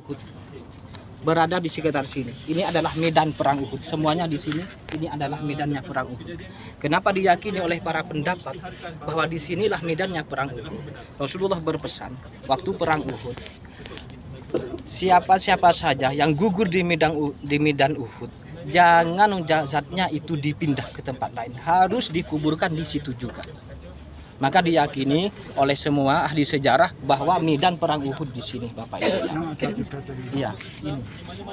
Uhud berada di sekitar sini. Ini adalah medan perang Uhud. Semuanya di sini ini adalah medannya perang Uhud. Kenapa diyakini oleh para pendapat bahwa di sinilah medannya perang Uhud? Rasulullah berpesan waktu perang Uhud, siapa-siapa saja yang gugur di medan Uhud, jangan jasadnya itu dipindah ke tempat lain, harus dikuburkan di situ juga. Maka diyakini oleh semua ahli sejarah bahwa medan perang Uhud di sini, Bapak Ibu. Iya,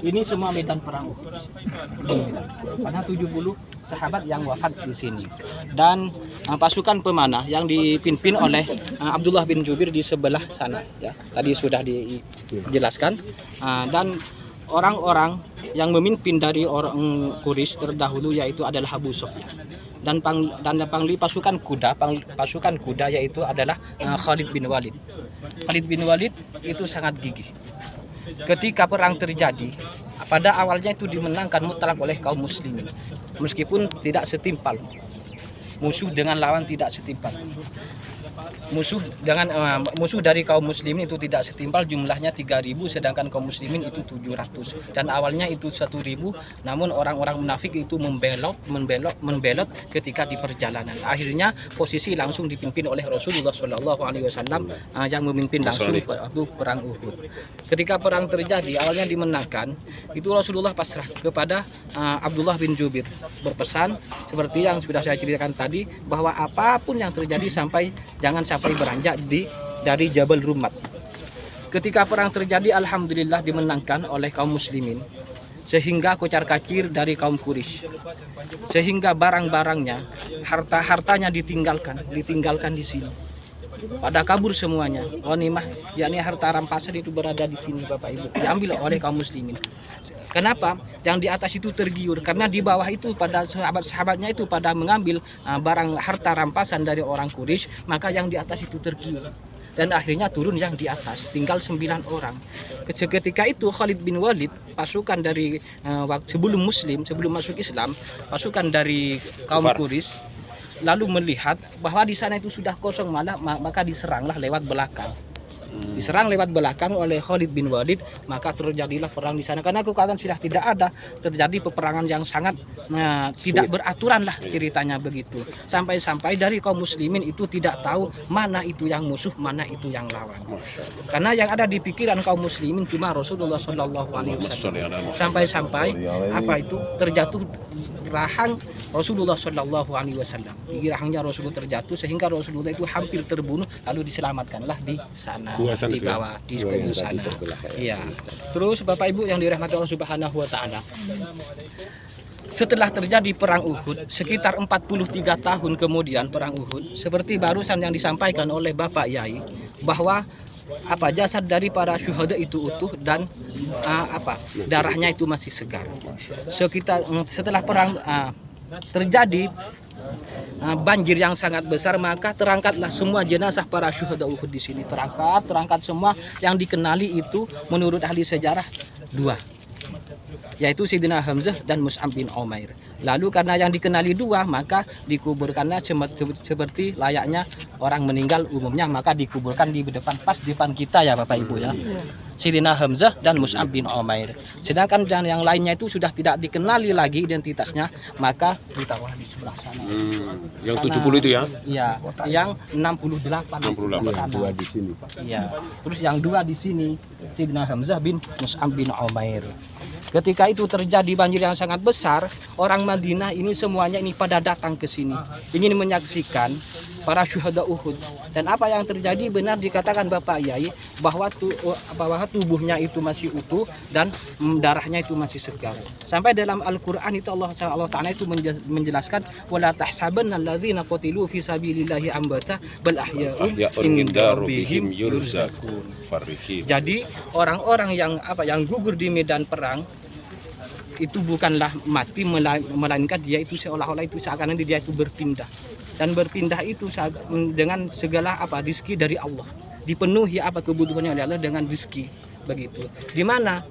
ini semua medan perang Uhud. Karena 70 sahabat yang wafat di sini. Dan pasukan pemanah yang dipimpin oleh Abdullah bin Jubair di sebelah sana, ya. Tadi sudah dijelaskan. Dan orang-orang yang memimpin dari orang Quraisy terdahulu yaitu adalah Abu Sufyan. Dan panglima pasukan kuda yaitu adalah Khalid bin Walid. Khalid bin Walid itu sangat gigih. Ketika perang terjadi, pada awalnya itu dimenangkan mutlak oleh kaum muslimin, meskipun tidak setimpal. Musuh dengan lawan tidak setimpal. Musuh dari kaum muslimin itu tidak setimpal, jumlahnya 3.000 sedangkan kaum muslimin itu 700. Dan awalnya itu 1.000, namun orang-orang munafik itu membelot ketika di perjalanan. Akhirnya posisi langsung dipimpin oleh Rasulullah SAW yang memimpin langsung perang Uhud. Ketika perang terjadi, awalnya dimenangkan, itu Rasulullah pasrah kepada Abdullah bin Jubair, berpesan seperti yang sudah saya ceritakan tadi, bahwa apapun yang terjadi jangan sampai beranjak dari Jabal Rumat. Ketika perang terjadi, alhamdulillah dimenangkan oleh kaum muslimin, sehingga kocar-kacir dari kaum Quraisy, sehingga barang-barangnya, harta-hartanya ditinggalkan di sini. Pada kabur semuanya. Ghanimah, yakni harta rampasan itu berada di sini, Bapak Ibu, diambil oleh kaum muslimin. Kenapa? Yang di atas itu tergiur karena di bawah itu pada sahabat-sahabatnya itu pada mengambil barang harta rampasan dari orang Quraisy, maka yang di atas itu tergiur. Dan akhirnya turun yang di atas, tinggal 9 orang. Ketika itu Khalid bin Walid, pasukan dari sebelum masuk Islam, pasukan dari kaum Quraisy, lalu melihat bahwa di sana itu sudah kosong, maka diseranglah lewat belakang. Diserang lewat belakang oleh Khalid bin Walid, maka terjadilah perang di sana. Karena kekuatan sudah tidak ada, terjadi peperangan yang sangat tidak beraturan lah ceritanya begitu. Sampai-sampai dari kaum muslimin itu tidak tahu mana itu yang musuh, mana itu yang lawan. Karena yang ada di pikiran kaum muslimin cuma Rasulullah SAW. Sampai-sampai terjatuh rahang Rasulullah SAW. Di rahangnya Rasulullah terjatuh sehingga Rasulullah itu hampir terbunuh, lalu diselamatkanlah di sana. Di bawah di kubu sana. Iya. Terus Bapak Ibu yang dirahmati Allah Subhanahu wa taala. Setelah terjadi perang Uhud, sekitar 43 tahun kemudian perang Uhud, seperti barusan yang disampaikan oleh Bapak Yai, bahwa jasad dari para syuhada itu utuh dan darahnya itu masih segar. Setelah perang terjadi banjir yang sangat besar, maka terangkatlah semua jenazah para syuhada Uhud di sini. Terangkat semua. Yang dikenali itu menurut ahli sejarah 2, yaitu Sayyidina Hamzah dan Mus'ab bin Umair. Lalu karena yang dikenali 2, maka dikuburkannya seperti layaknya orang meninggal umumnya, maka dikuburkan di depan kita ya Bapak Ibu ya. Sayyidina Hamzah dan Mus'ab bin Umair. Sedangkan yang lainnya itu sudah tidak dikenali lagi identitasnya, maka ditaruh di sebelah sana. Yang 70 itu ya? Iya, yang 68. 2 di sini, Pak. Iya. Terus yang 2 di sini, Sayyidina Hamzah bin Mus'ab bin Umair. Ketika itu terjadi banjir yang sangat besar, orang Madinah ini semuanya ini pada datang ke sini, ingin menyaksikan para syuhada Uhud. Dan apa yang terjadi benar dikatakan Bapak Yai, bahwa tubuhnya itu masih utuh dan darahnya itu masih segar. Sampai dalam Al-Qur'an itu Allah Ta'ala itu menjelaskan, wala tahsabanna alladzina qutilu fi sabilillahi amwata bal ahya'un inda rabbihim yurzaqun. Jadi orang-orang yang gugur di medan perang itu bukanlah mati, melainkan dia itu seolah-olah itu seakan-akan dia itu berpindah. Dan berpindah itu dengan segala rizki dari Allah. Dipenuhi kebutuhannya oleh Allah dengan rizki begitu. Di mana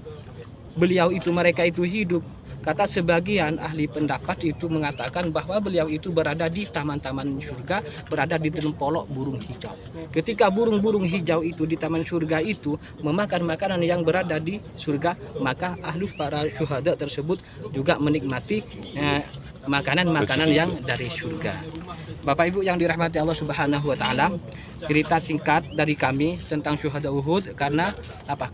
mereka itu hidup Kata sebagian ahli pendapat itu mengatakan bahwa beliau itu berada di taman-taman surga, berada di dalam polok burung hijau. Ketika burung-burung hijau itu di taman surga itu memakan makanan yang berada di surga, maka para syuhada tersebut juga menikmati makanan-makanan yang dari surga. Bapak Ibu yang dirahmati Allah Subhanahu wa taala, cerita singkat dari kami tentang syuhada Uhud, karena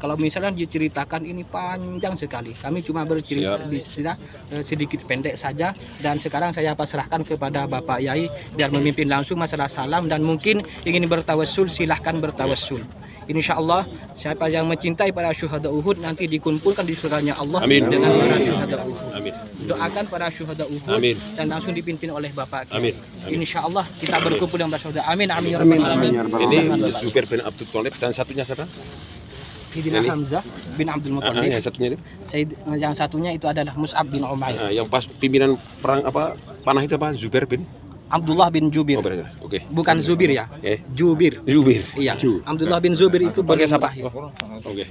kalau misalnya diceritakan ini panjang sekali. Kami cuma bercerita sedikit pendek saja, dan sekarang saya pasrahkan kepada Bapak Yai biar memimpin langsung masalah salam, dan mungkin ingin bertawassul silahkan bertawassul. Insya Allah siapa yang mencintai para syuhada Uhud nanti dikumpulkan di surganya Allah. Amin. Dengan para syuhada Uhud. Amin. Doakan para syuhada Uhud. Amin. Dan langsung dipimpin oleh Bapak. Amin. Insya Allah kita berkumpul dengan para syuhada. Amin. Amin. Ya Rabbal Alamin. Ini Zubair bin Abdul Thalib dan satunya siapa? Sayyidina Hamzah bin Abdul Muthalib. Yang satunya itu? Yang satunya itu adalah Mus'ab bin Umair. Yang pas pimpinan perang panah itu apa? Zubair bin Abdullah bin Jubir. Oke. Bukan Zubir ya. Jubir. Zubir. Iya. Abdullah bin Zubir itu Pakai siapa? terakhir. Oke.